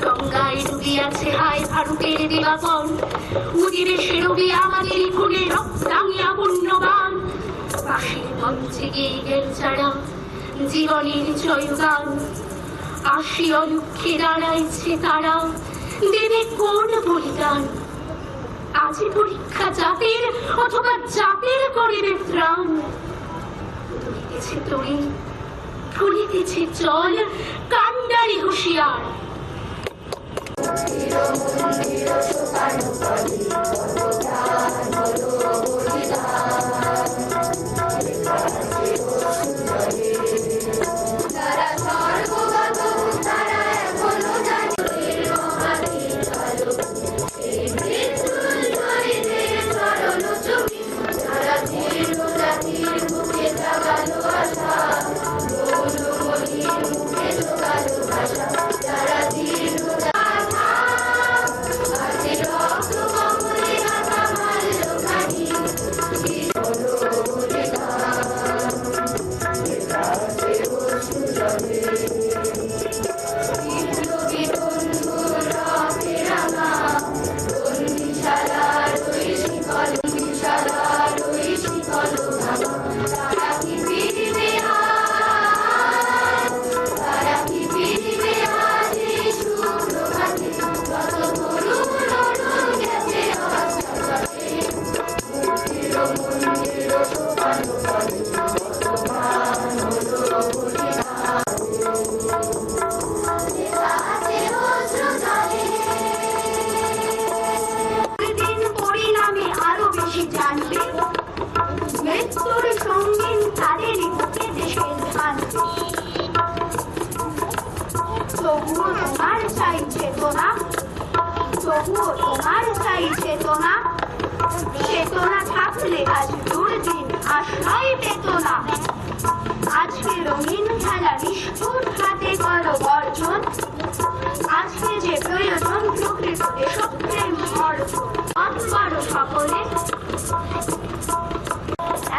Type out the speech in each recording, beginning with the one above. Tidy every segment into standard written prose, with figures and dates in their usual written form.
গঙ্গায় ডুবিয়াছে হায় ভারতের দিবাপন, উদিরে সেরবি আমাদের খুনে রক্তাঙ্গিয়া পুণ্যবান। পাশের মঞ্চে গিয়ে গেল যারা জীবনের জয়গান, আসি অলুক্ষে দাঁড়াইছে তারা দেবে কোন বলিদান। আজ পরীক্ষা জাতির অথবা জাতির করিবে ত্রাণ, চলিতেছে তরি, ফুলিতেছে জল, কান্ডারি হুঁশিয়ার। চেতনা থাকলে আজ দুর্দিন আশ্রয় পেত না। আজকে রঙিন খেলা নিষ্ঠুর হাতে করো বর্জন, আজকে যে প্রয়োজন প্রকৃত দেশপ্রেম অর্জন। অথবারও সকলে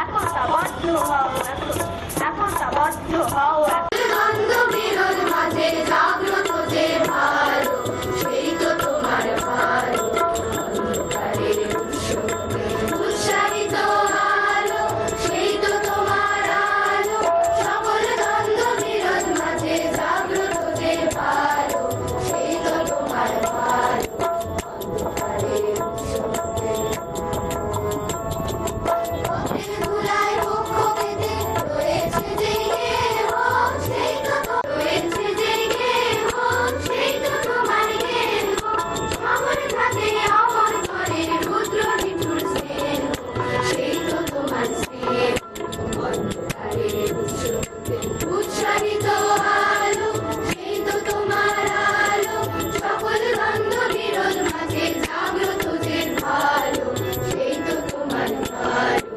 একতাবদ্ধ হও, একতাবদ্ধ হও। দ্বন্দ্ব বিরোধ মাঝে জাগ্রত যে ভালো, সেই তো তোমার ভালো। উৎসাহিত আলো, সেই তো তোমার আলো। সকল দ্বন্দ্ব বিরোধ মাঝে জাগ্রত যে ভালো, সেই তো তোমার ভালো। ধুলায় পক্ষ পেতে রয়েছে যে গেহ, সেই তো রয়েছে যে গেহ, সেই তো তোমার গেহ। অমর ঘাতে অমর করে রুদ্র নিঠুর স্নেহ, সেই তো তোমার স্নেহ। উৎসাহিত আলো, সেই তো তোমার আলো। সকল দ্বন্দ্ব বিরোধ মাঝে জাগ্রত যে ভালো, সেই তো তোমার ভালো।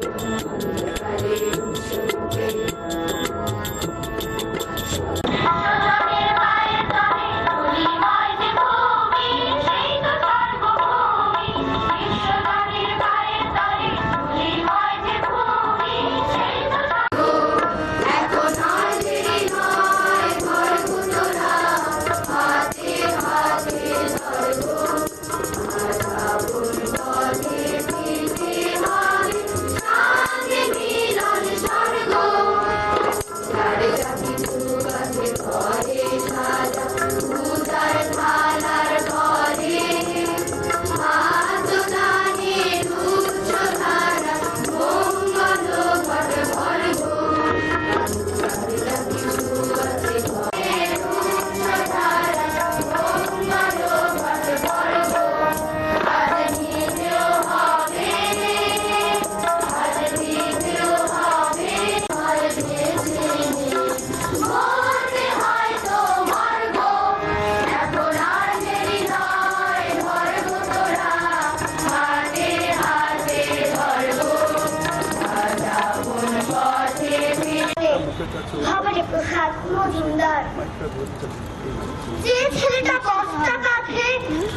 যে ছেলেটা বস্তা কাঁধে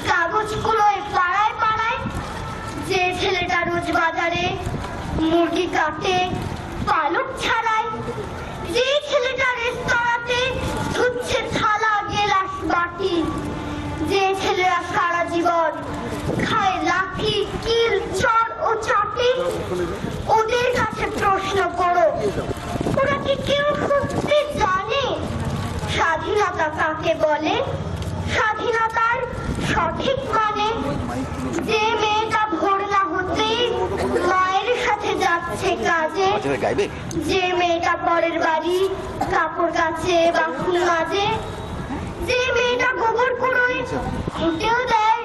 কাগজ কুলোয় পাড়ায় পাড়ায়, যে ছেলেটা রোজ বাজারে মুরগি কাটে পালক ছাড়ায়, যে ছেলেটা রেস্তোরাঁতে ধুচ্ছে থালা গেলাস বাটি, যে ছেলেরা সারা জীবন খায় লাঠি কিল চড় ও চাটি, ওদের কাছে প্রশ্ন করো, ওরা কি কেউ সত্যি জানে স্বাধীনতা কাকে বলে? স্বাধীনতার সঠিক মানে যে মেয়েটা ভোর না হতে পড়তে মায়ের সাথে যাচ্ছে কাজে, যে মেয়েটা পরের বাড়ি কাপড় কাচে বাসন মাজে, যে মেয়েটা গোবর কুড়োয় হেঁটেও দেয়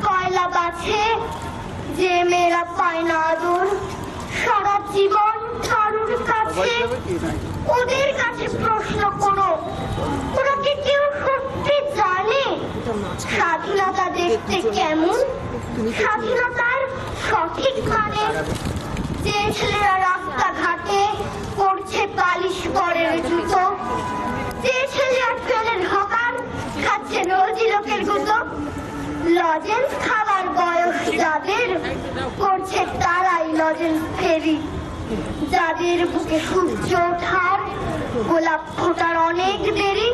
কয়লা বাছে, যে মেয়েরা পায় না আদর সারা জীবন কারুর কাছে, ওদের কাছে প্রশ্ন করো, ওরা কি কেউ সত্যি জানে স্বাধীনতা দেখতে কেমন, স্বাধীনতার সঠিক মানে? যে ছেলেরা রাস্তাঘাটে করছে পালিশ পরের জুতো, যে ছেলেরা ট্রেনের হকার খাচ্ছে রোজি লোকের গুতো, লজেন্স খাওয়ার বয়স যাদের করছে তারাই লজেন্স ফেরি, যাদের বুকে সূর্য ওঠার গোলাপ ফোটার অনেক দেরি।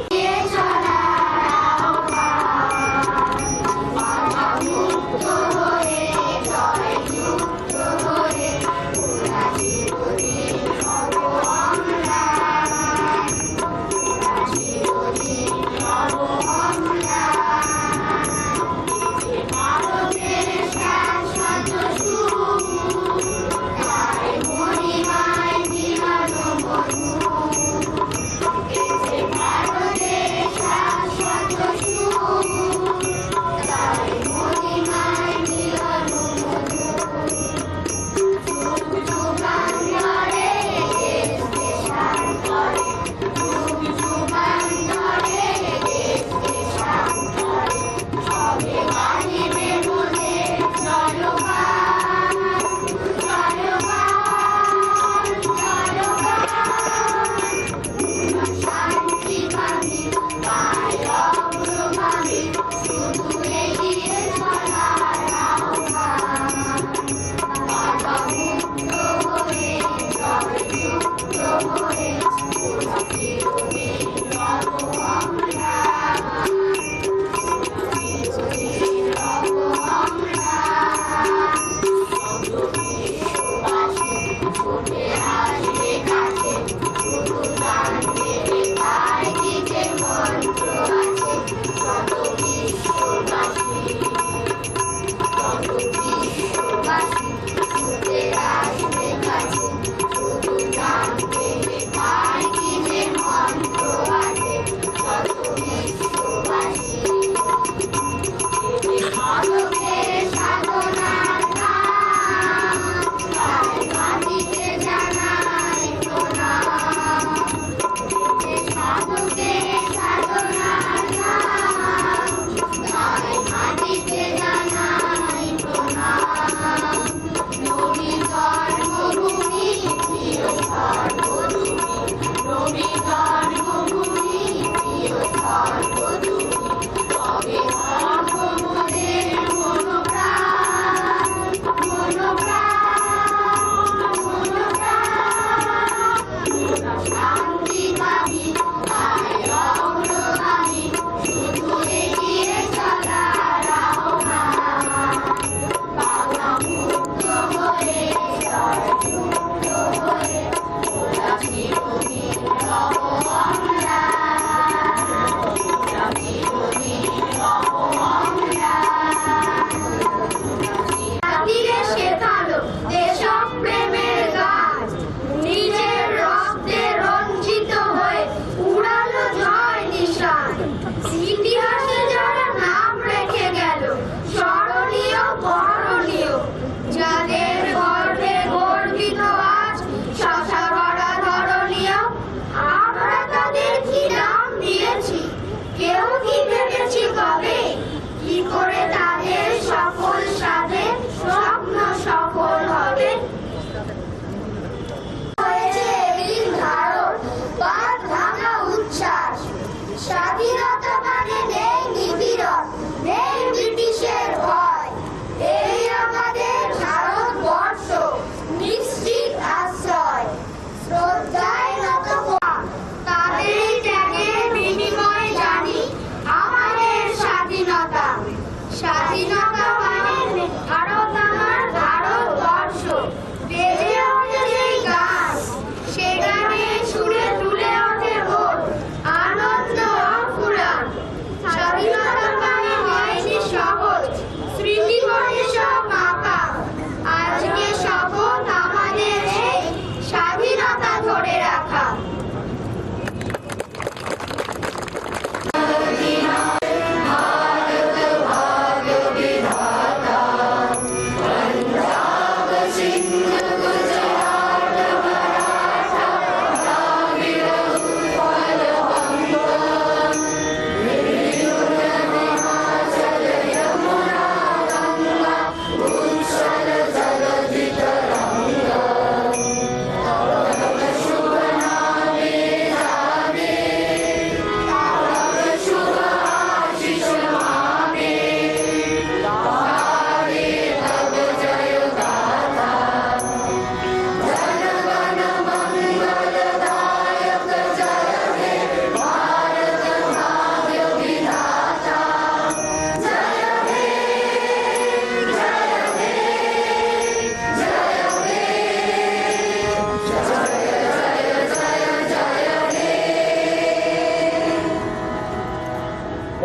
উড়াল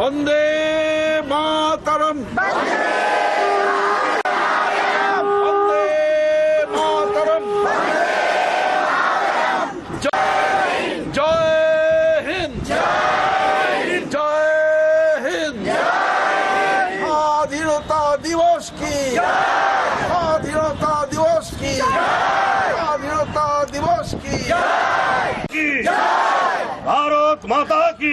বন্দে মাতরম, বন্দে মাতরম, জয় হিন্দ, জয় হিন্দ। স্বাধীনতা দিবস কি, স্বাধীনতা দিবস কি, স্বাধীনতা দিবস কি, भारत माता की